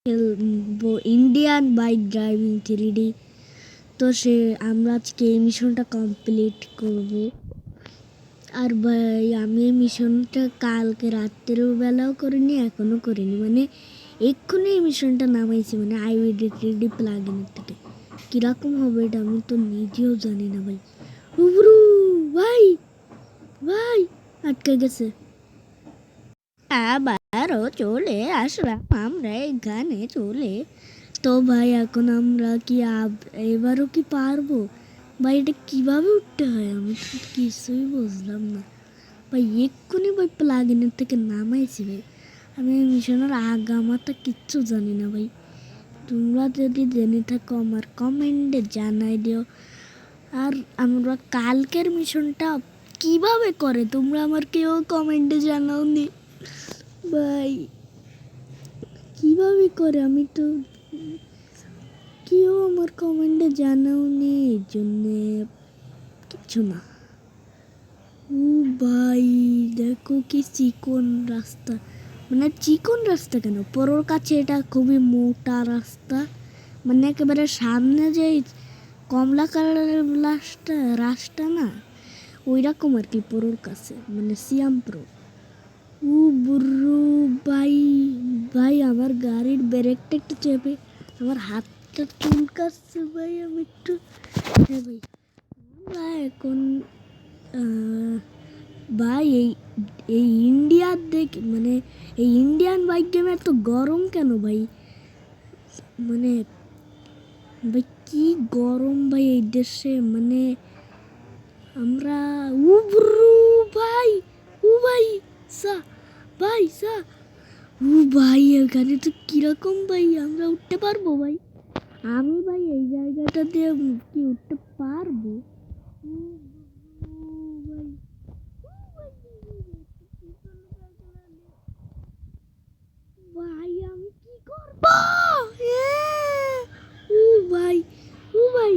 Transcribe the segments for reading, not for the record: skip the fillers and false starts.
খেলবো Indian bike driving 3D। তো আমরা আজকে এই মিশনটা কমপ্লিট করব। আর ভাই আমি এই মিশনটা কালকে রাত্রের বেলাও করিনি, এখনও করিনি, মানে এক্ষুনি এই মিশনটা নামাইছি, মানে আইভিডি 3D প্লাগইনের থেকে। কীরকম হবে এটা আমি তো নিজেও জানি না ভাই। উবরু ভাই ভাই আটকে গেছে। আবারও চলে আসলাম আমরা এখানে চলে। তো ভাই এখন আমরা কি এবারও কি পারবো ভাই? এটা কীভাবে উঠতে হয় আমি তো কিছুই বুঝলাম না ভাই। এক্ষুনি ভাই প্লাগইনের থেকে নামাইছি ভাই। আমি মিশনের আগামাতা কিচ্ছু জানি না ভাই। তোমরা যদি জেনে থাকো আমার কমেন্টে জানাই দিও। আর আমরা কালকের মিশনটা কিভাবে করে তোমরা আমার কেউ কমেন্টে জানাওনি ভাই। কিভাবে করে আমি তো কেউ আমার কমেন্টে জানাওনি, এই জন্যে কিছু না। ও ভাই দেখো কি চিকন রাস্তা, মানে চিকন রাস্তা কেন, পরোর কাছে এটা খুবই মোটা রাস্তা, মানে একেবারে সামনে যে কমলা কালারের রাস্তা না ওই রকম আর কি পরোর কাছে, মানে সিয়াম প্রো। ও বুড়ো ভাই ভাই আমার গাড়ির ব্রেকটা একটু চেপে আমার হাতটা চুলকাচ্ছে ভাই। আমি একটু ভাই আমরা এখন ভাই এই ইন্ডিয়ার মানে এই ইন্ডিয়ান বাইক গেমে এত গরম কেন ভাই? মানে ভাই কি গরম ভাই এই দেশে, মানে আমরা ভাই ভাই সা ভাই সা ভাই এখানে তো কিরকম ভাই আমরা উঠতে পারবো ভাই? আমি ভাই এই জায়গাটা দিয়ে কি উঠতে পারবো? ভাই আমি কি করব? ও ভাই ও ভাই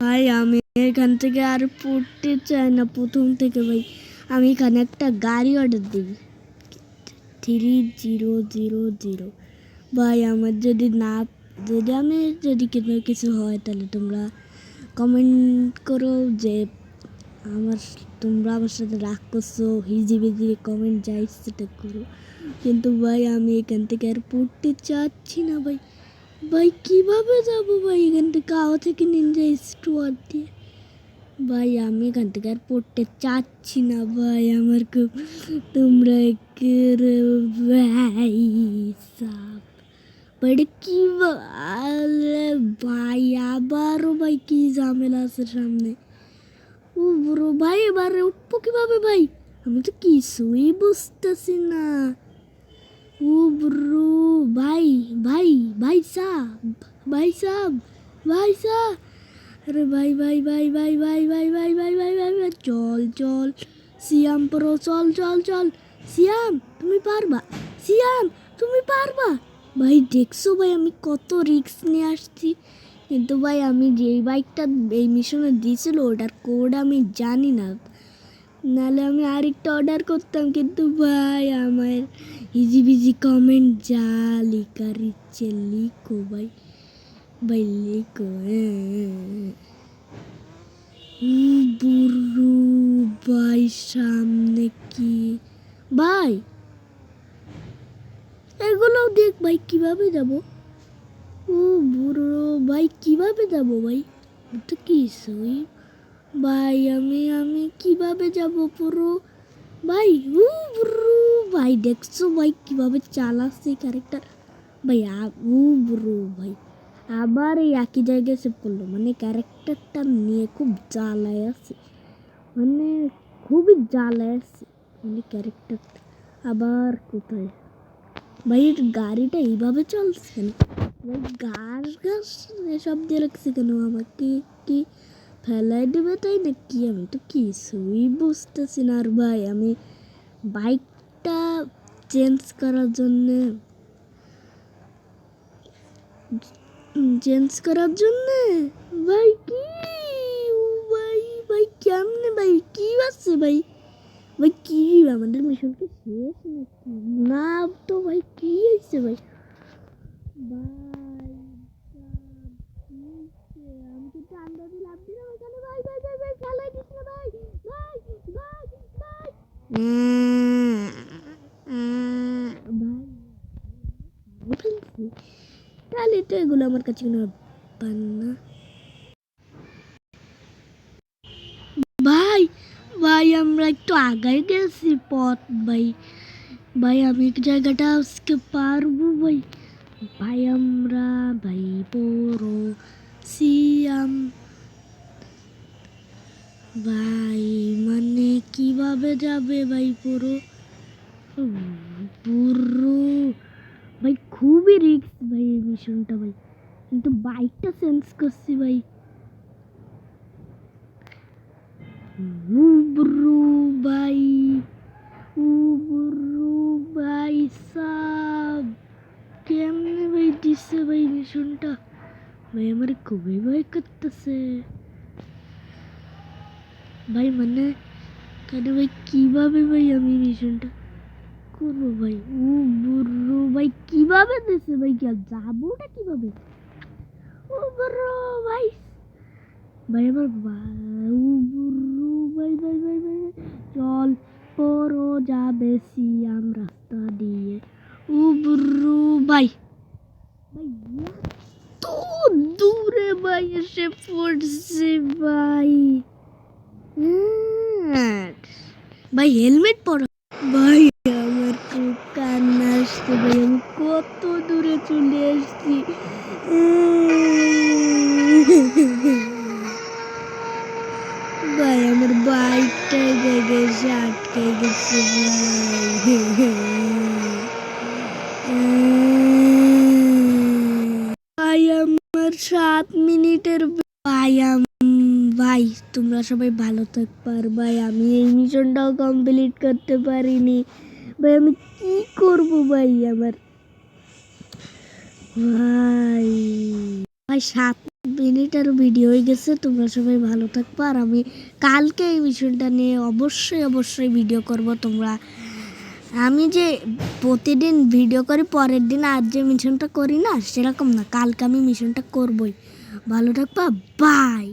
ভাই আমি এখান থেকে আর পড়তে চাই না প্রথম থেকে ভাই। আমি এখানে একটা গাড়ি অর্ডার দিই 3000। ভাই আমার যদি আমি কিছু হয় তাহলে তোমরা কমেন্ট করো যে তোমরা আমার সাথে রাগ করছো, হিজিবিজি কমেন্ট যাই সেটা করো। কিন্তু ভাই আমি এখান থেকে আর পড়তে চাচ্ছি না ভাই। ভাই কিভাবে যাব ভাই এখান থেকে থেকে নিনজা স্টোয়ার দিয়ে? ভাই আমি এখান থেকে আর পড়তে চাচ্ছি না ভাই। আমার খুব তোমরা ভাই সাপ ভাই কি ভাই আবারও ভাই কি ঝামেলা আছে সামনে। ও বড় ভাই এবারে উঠবো কিভাবে ভাই? আমি তো কিছুই বুঝতেছি না। ও ব্রো ভাই ভাই ভাই সাব ভাই সাব ভাই সাব আরে ভাই ভাই ভাই ভাই ভাই ভাই ভাই ভাই ভাই ভাই ভাই চল চল সিয়াম প্রো চল চল চল। সিয়াম তুমি পারবা, সিয়াম তুমি পারবা। ভাই দেখছো ভাই আমি কত রিস্ক নিয়ে আসছি, কিন্তু ভাই আমি যেই বাইকটা এই মিশনে দিয়েছিল ওটার কোড আমি জানি না, নাহলে আমি আরেকটা অর্ডার করতাম। কিন্তু ভাই আমার ইজি কমেন্ট যা লিখার ইচ্ছে লিখো ভাই, ভাই লিখো। বুড়ো ভাই সামনে কি ভাই? এগুলো দেখ ভাই কিভাবে যাব? ও বুড়ো ভাই কিভাবে যাব ভাই? তো কিছুই ভাই আমি কিভাবে যাব পুরো ভাই? ভাই দেখছো ভাই কিভাবে চালাচ্ছে ক্যারেক্টার ভাই। ব্রো ভাই আবার এই একই জায়গায় এসে পড়লো, মানে ক্যারেক্টারটা নিয়ে খুব জ্বালায় আছে, মানে খুবই জ্বালায় আছে, মানে ক্যারেক্টারটা আবার কোথায় ভাই? গাড়িটা এইভাবে চলছে না ভাই, ঘাস এসব দিয়ে রাখছে কেন? আমাকে কি ফেলাই দেবে তাই না কি? আমি তো কিছুই বুঝতেছি না। আর ভাই আমি বাইকটা চেঞ্জ করার জন্যে ভাই কি ভাই ভাই কেমনে ভাই কি আছে ভাই? ভাই কি আমাদের মিশন কি শেষ নাকি? না তো ভাই কি হয়েছে ভাই? ভাই আমি কিন্তু আন্দাজে লাভ দিলাম এখানে। ভাই ভাই ভাই ভাই খেলাই দিস না ভাই। ভাই ভাই ভাই ভাই ফেলছি। তাহলে তো এগুলো আমার কাছে কোনো ব্যাপার না। ভাই ভাই আমরা একটু আগায় গেছি পথ ভাই। ভাই আমি এক জায়গাটা আজকে পারবো ভাই। ভাই আমরা ভাই পড়ো সিয়াম ভাই মানে কিভাবে যাবে ভাই পুরো পুরো ভাই খুবই রিস্ক ভাই এই মিশনটা ভাই, কিন্তু বাইকটা চেঞ্জ করছি ভাই। ব্রু ভাই ব্রু ভাই সাব কেমনে ভাই দিচ্ছে ভাই মিশনটা ভাই আমার খুবই ভয় করতেছে ভাই। মানে কেন ভাই কিভাবে ভাই আমি মিশনটা করবো ভাই? বুড়ো ভাই কিভাবে দিছে ভাই? কি যাবোটা কিভাবে? ও বুড়ো ভাই ভাই আমার বুড়ো ভাই ভাই ভাই ভাই চল পরো যাবে সিয়াম রাস্তা দিয়ে। ও বুড়ো ভাই ভাই তো দূরে ভাই এসে পড়ছে ভাই। ভাই হেলমেট পরো ভাই। আমার খুব কান্না আসছে ভাই, আমি কত দূরে চলে এসেছি। ভাই আমার বাইকটাই দেখে এসে আটকে গেছে ভাই। আমার 7 মিনিটের ভাই ভাই তোমরা সবাই ভালো থাকবার ভাই। আমি এই মিশনটাও কমপ্লিট করতে পারিনি ভাই, আমি কি করব ভাই? আমার ভাই ভাই 7 মিনিটের ভিডিও হয়ে গেছে। তোমরা সবাই ভালো থাকবা, আর আমি কালকে এই মিশনটা নিয়ে অবশ্যই ভিডিও করব। তোমরা আমি যে প্রতিদিন ভিডিও করি পরের দিন আর যে মিশনটা করি না সেরকম না, কালকে আমি মিশনটা করবই। ভালো থাকবা, বাই।